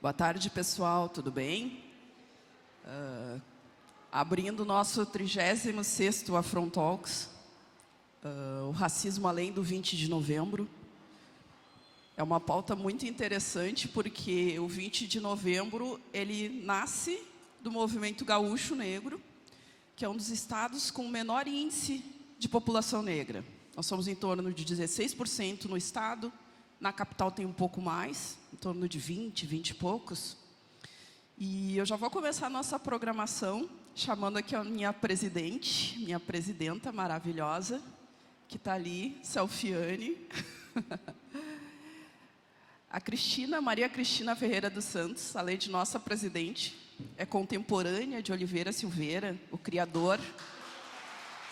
Boa tarde, pessoal, tudo bem? Abrindo o nosso 36º Afrontalks, o racismo além do 20 de novembro. É uma pauta muito interessante, porque o 20 de novembro, ele nasce do movimento gaúcho negro, que é um dos estados com o menor índice de população negra. Nós somos em torno de 16% no estado, na capital tem um pouco mais, em torno de 20 e poucos. E eu já vou começar a nossa programação, chamando aqui a minha presidenta maravilhosa, que está ali, Selfiane. A Maria Cristina Ferreira dos Santos, além de nossa presidente, é contemporânea de Oliveira Silveira, o criador,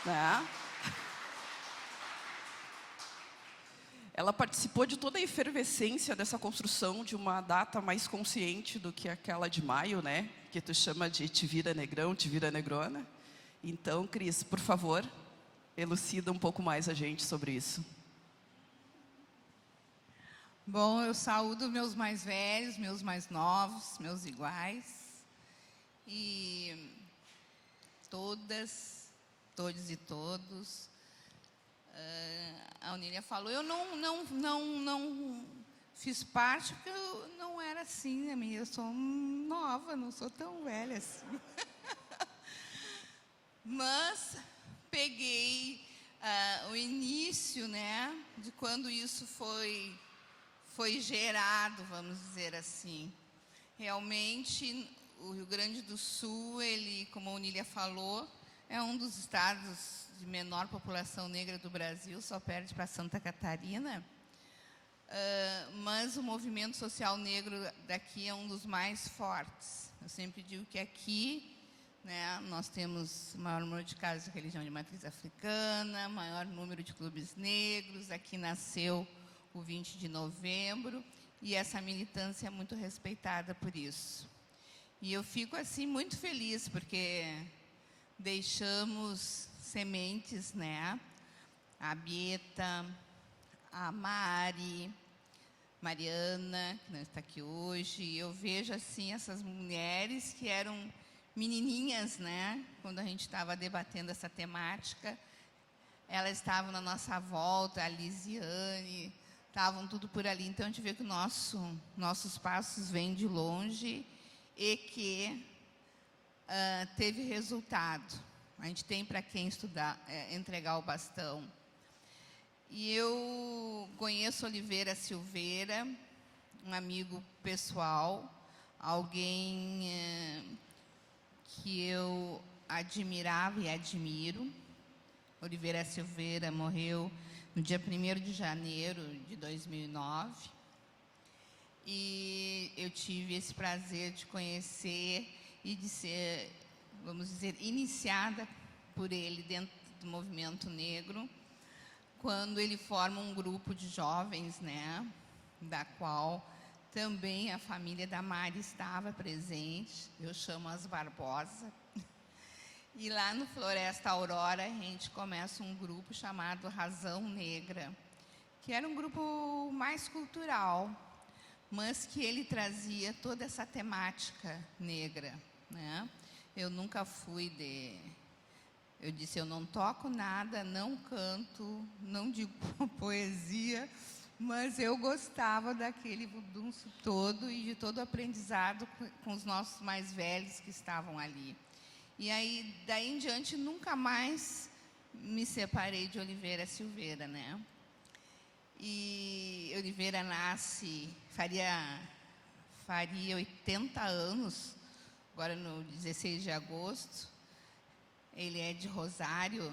né? Ela participou de toda a efervescência dessa construção de uma data mais consciente do que aquela de maio, né? Que tu chama de Te Vira Negrão, Te Vira Negrona. Então, Cris, por favor, elucida um pouco mais a gente sobre isso. Bom, eu saúdo meus mais velhos, meus mais novos, meus iguais. E todas, todos e todos. A Onília falou, eu não fiz parte, porque eu não era assim, né? Eu sou nova, não sou tão velha assim. Mas peguei o início, né, de quando isso foi gerado, vamos dizer assim. Realmente, o Rio Grande do Sul, ele, como a Onília falou, é um dos estados de menor população negra do Brasil, só perde para Santa Catarina. Mas o movimento social negro daqui é um dos mais fortes. Eu sempre digo que aqui, né, nós temos o maior número de casos de religião de matriz africana, maior número de clubes negros. Aqui nasceu o 20 de novembro e essa militância é muito respeitada por isso. E eu fico assim muito feliz, porque deixamos sementes, né? A Bieta, a Mariana, que não está aqui hoje. Eu vejo assim essas mulheres que eram menininhas, né? Quando a gente estava debatendo essa temática, elas estavam na nossa volta, a Lisiane, estavam tudo por ali. Então a gente vê que nossos passos vêm de longe e que teve resultado. A gente tem para quem estudar, entregar o bastão. E eu conheço Oliveira Silveira, um amigo pessoal, alguém que eu admirava e admiro. Oliveira Silveira morreu no dia 1º de janeiro de 2009. E eu tive esse prazer de conhecer e de ser, vamos dizer, iniciada por ele dentro do movimento negro, quando ele forma um grupo de jovens, né, da qual também a família da Mari estava presente. Eu chamo as Barbosa. E lá no Floresta Aurora, a gente começa um grupo chamado Razão Negra, que era um grupo mais cultural, mas que ele trazia toda essa temática negra, né? Eu nunca fui eu disse, eu não toco nada, não canto, não digo poesia, mas eu gostava daquele vudunço todo e de todo o aprendizado com os nossos mais velhos que estavam ali. E aí, daí em diante, nunca mais me separei de Oliveira Silveira, né? E Oliveira faria 80 anos, agora no 16 de agosto. Ele é de Rosário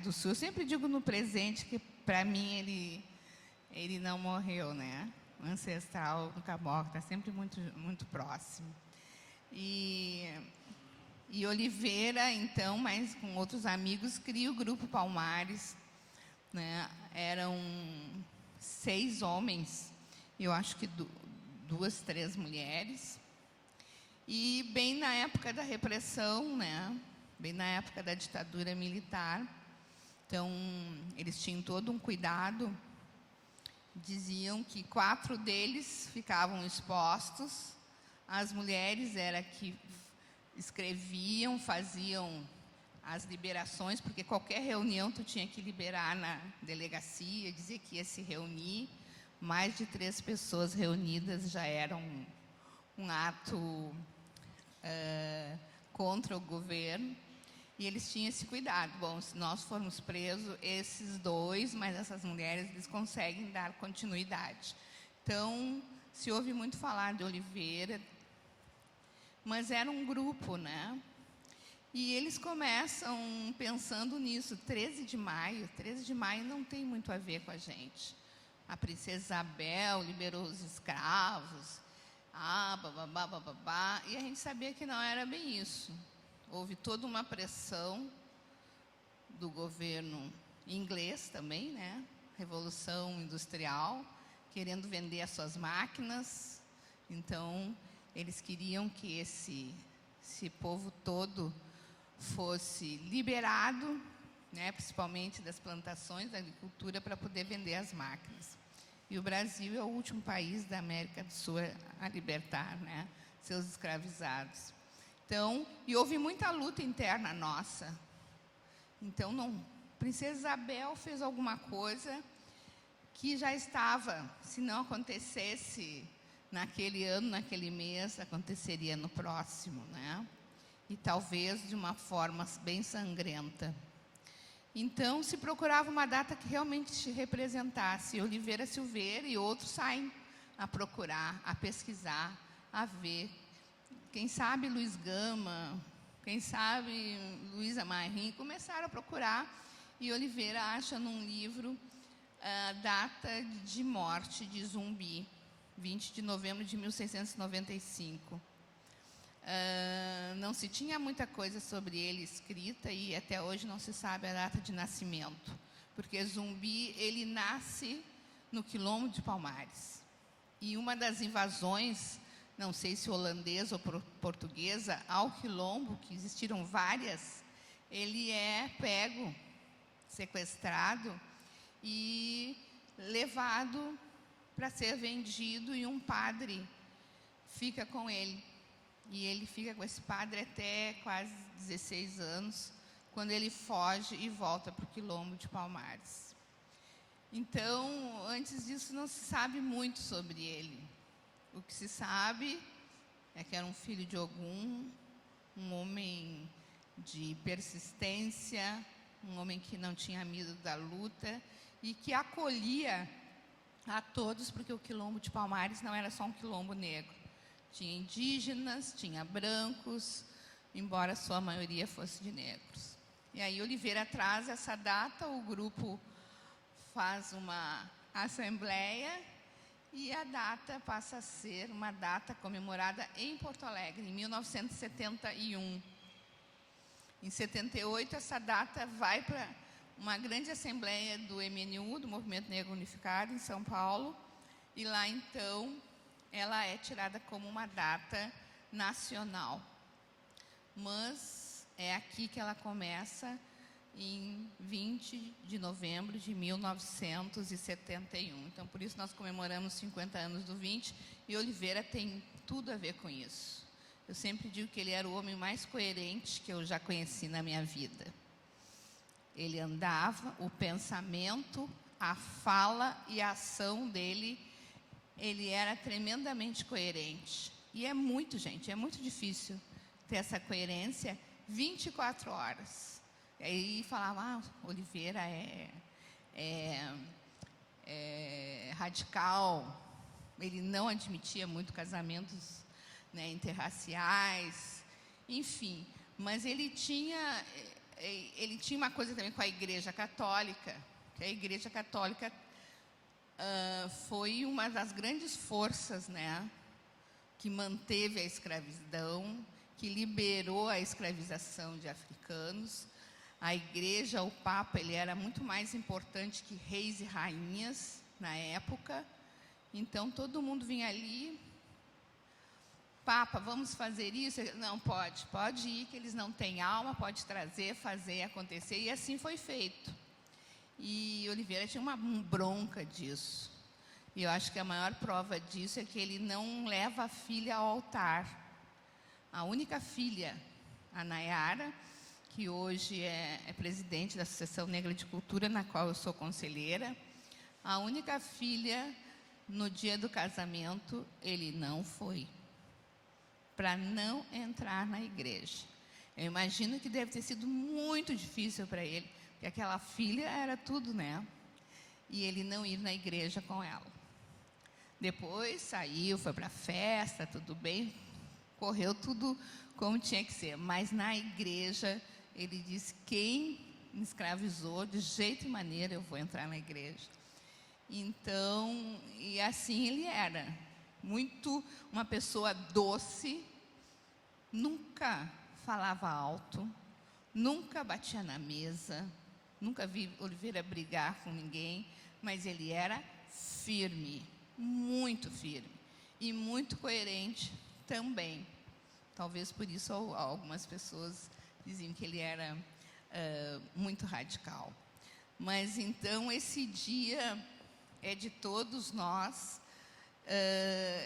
do Sul. Eu sempre digo no presente que, para mim, ele não morreu, né? O ancestral nunca morre, está sempre muito, muito próximo. E Oliveira, então, mas com outros amigos, cria o Grupo Palmares, né? Eram 6 homens. Eu acho que 2, 3 mulheres. E bem na época da repressão, né? Bem na época da ditadura militar, então eles tinham todo um cuidado. Diziam que 4 deles ficavam expostos. As mulheres era que escreviam, faziam as liberações, porque qualquer reunião tu tinha que liberar na delegacia, dizer que ia se reunir. Mais de 3 pessoas reunidas já era um ato contra o governo. E eles tinham esse cuidado. Bom, se nós formos presos, esses 2, mas essas mulheres, eles conseguem dar continuidade. Então, se ouve muito falar de Oliveira, mas era um grupo, né? E eles começam pensando nisso. 13 de maio não tem muito a ver com a gente. A princesa Isabel liberou os escravos, bababá, bababá, e a gente sabia que não era bem isso. Houve toda uma pressão do governo inglês também, né? Revolução industrial, querendo vender as suas máquinas. Então, eles queriam que esse povo todo fosse liberado, né? Principalmente das plantações, da agricultura, para poder vender as máquinas. E o Brasil é o último país da América do Sul a libertar, né, seus escravizados. Então, e houve muita luta interna nossa. Então, Princesa Isabel fez alguma coisa que já estava, se não acontecesse naquele ano, naquele mês, aconteceria no próximo, né? E talvez de uma forma bem sangrenta. Então, se procurava uma data que realmente representasse. Oliveira Silveira e outros saem a procurar, a pesquisar, a ver. Quem sabe Luiz Gama, quem sabe Luísa Marim, começaram a procurar, e Oliveira acha num livro a data de morte de Zumbi, 20 de novembro de 1695. Não se tinha muita coisa sobre ele escrita, e até hoje não se sabe a data de nascimento, porque Zumbi, ele nasce no Quilombo de Palmares. E uma das invasões, não sei se holandesa ou portuguesa, ao Quilombo, que existiram várias, ele é pego, sequestrado e levado para ser vendido, e um padre fica com ele. E ele fica com esse padre até quase 16 anos, quando ele foge e volta para o Quilombo de Palmares. Então, antes disso, não se sabe muito sobre ele. O que se sabe é que era um filho de Ogum, um homem de persistência, um homem que não tinha medo da luta e que acolhia a todos, porque o Quilombo de Palmares não era só um quilombo negro. Tinha indígenas, tinha brancos, embora sua maioria fosse de negros. E aí Oliveira traz essa data, o grupo faz uma assembleia e a data passa a ser uma data comemorada em Porto Alegre, em 1971. Em 78, essa data vai para uma grande assembleia do MNU, do Movimento Negro Unificado, em São Paulo, e lá, então, ela é tirada como uma data nacional. Mas é aqui que ela começa, em 20 de novembro de 1971. Então, por isso, nós comemoramos 50 anos do 20, e Oliveira tem tudo a ver com isso. Eu sempre digo que ele era o homem mais coerente que eu já conheci na minha vida. Ele andava, o pensamento, a fala e a ação dele, ele era tremendamente coerente. E é muito, gente, é muito difícil ter essa coerência 24 horas. E aí falava, Oliveira é radical, ele não admitia muito casamentos, né, interraciais, enfim. Mas ele tinha uma coisa também com a Igreja Católica, que a Igreja Católica foi uma das grandes forças, né, que manteve a escravidão, que liberou a escravização de africanos. A Igreja, o Papa, ele era muito mais importante que reis e rainhas na época. Então, todo mundo vinha ali Papa, vamos fazer isso? Não, pode ir, que eles não têm alma, pode trazer, fazer, acontecer. E assim foi feito. E Oliveira tinha uma bronca disso. E eu acho que a maior prova disso é que ele não leva a filha ao altar. A única filha, a Nayara, que hoje é presidente da Associação Negra de Cultura, na qual eu sou conselheira, a única filha, no dia do casamento, ele não foi, para não entrar na igreja. Eu imagino que deve ter sido muito difícil para ele, porque aquela filha era tudo, né? E ele não ir na igreja com ela. Depois saiu, foi para a festa, tudo bem, correu tudo como tinha que ser. Mas na igreja, ele disse, quem me escravizou, de jeito e maneira eu vou entrar na igreja. Então, e assim ele era. Muito uma pessoa doce, nunca falava alto, nunca batia na mesa, nunca vi Oliveira brigar com ninguém, mas ele era firme, muito firme e muito coerente também. Talvez por isso algumas pessoas diziam que ele era muito radical. Mas então esse dia é de todos nós.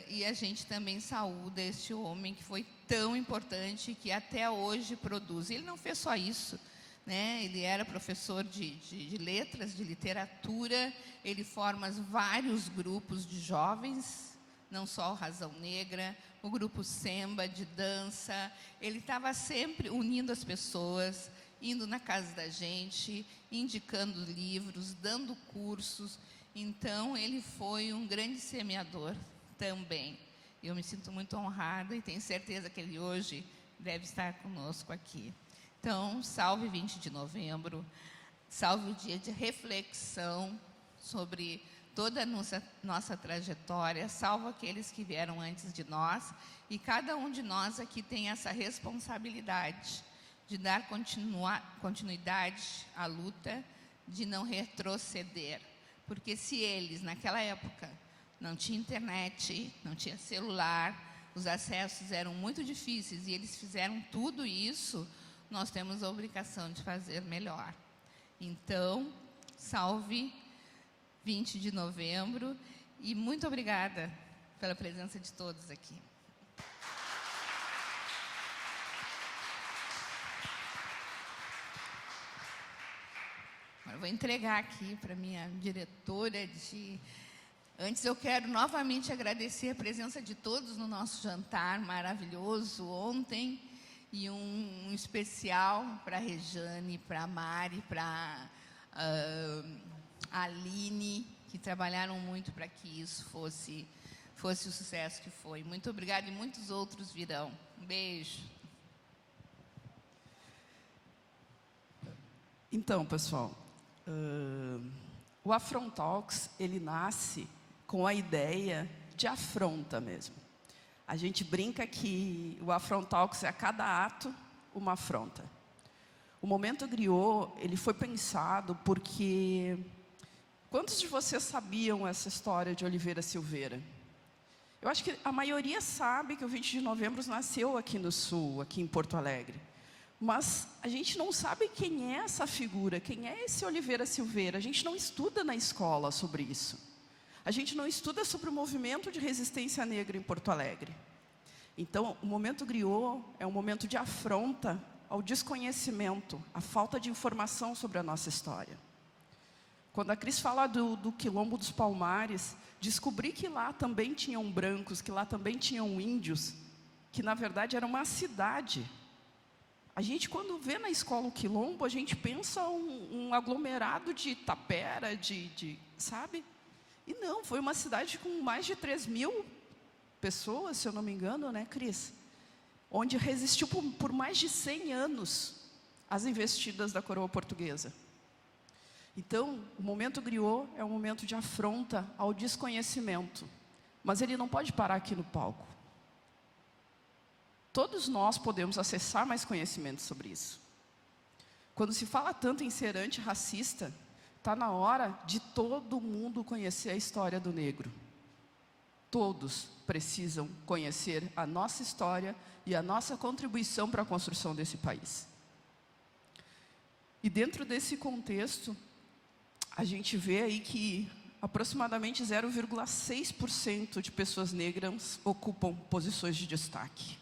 E a gente também saúda este homem que foi tão importante, que até hoje produz. Ele não fez só isso, né? Ele era professor de letras, de literatura, ele forma vários grupos de jovens, não só o Razão Negra, o grupo Semba, de dança. Ele estava sempre unindo as pessoas, indo na casa da gente, indicando livros, dando cursos. Então, ele foi um grande semeador também. Eu me sinto muito honrada e tenho certeza que ele hoje deve estar conosco aqui. Então, salve 20 de novembro, salve o dia de reflexão sobre toda a nossa trajetória, salve aqueles que vieram antes de nós, e cada um de nós aqui tem essa responsabilidade de dar continuidade à luta, de não retroceder. Porque se eles, naquela época, não tinham internet, não tinha celular, os acessos eram muito difíceis e eles fizeram tudo isso, nós temos a obrigação de fazer melhor. Então, salve 20 de novembro e muito obrigada pela presença de todos aqui. Eu vou entregar aqui para a minha diretora de... Antes eu quero novamente agradecer a presença de todos no nosso jantar maravilhoso ontem, e um especial para a Rejane, para a Mari, para a Aline, que trabalharam muito para que isso fosse o sucesso que foi. Muito obrigada, e muitos outros virão. Um beijo. Então, pessoal, o Afrontalks, ele nasce com a ideia de afronta mesmo. A gente brinca que o Afrontalks é a cada ato uma afronta. O Momento Griot, ele foi pensado porque... Quantos de vocês sabiam essa história de Oliveira Silveira? Eu acho que a maioria sabe que o 20 de novembro nasceu aqui no Sul, aqui em Porto Alegre. Mas a gente não sabe quem é essa figura, quem é esse Oliveira Silveira. A gente não estuda na escola sobre isso. A gente não estuda sobre o movimento de resistência negra em Porto Alegre. Então, o Momento Griot é um momento de afronta ao desconhecimento, à falta de informação sobre a nossa história. Quando a Cris fala do Quilombo dos Palmares, descobri que lá também tinham brancos, que lá também tinham índios, que na verdade era uma cidade. A gente, quando vê na escola o Quilombo, a gente pensa um aglomerado de tapera, sabe? E não, foi uma cidade com mais de 3.000 pessoas, se eu não me engano, né, Cris? Onde resistiu por mais de 100 anos as investidas da coroa portuguesa. Então, o Momento Griot é um momento de afronta ao desconhecimento. Mas ele não pode parar aqui no palco. Todos nós podemos acessar mais conhecimento sobre isso. Quando se fala tanto em ser antirracista, está na hora de todo mundo conhecer a história do negro. Todos precisam conhecer a nossa história e a nossa contribuição para a construção desse país. E dentro desse contexto, a gente vê aí que aproximadamente 0,6% de pessoas negras ocupam posições de destaque.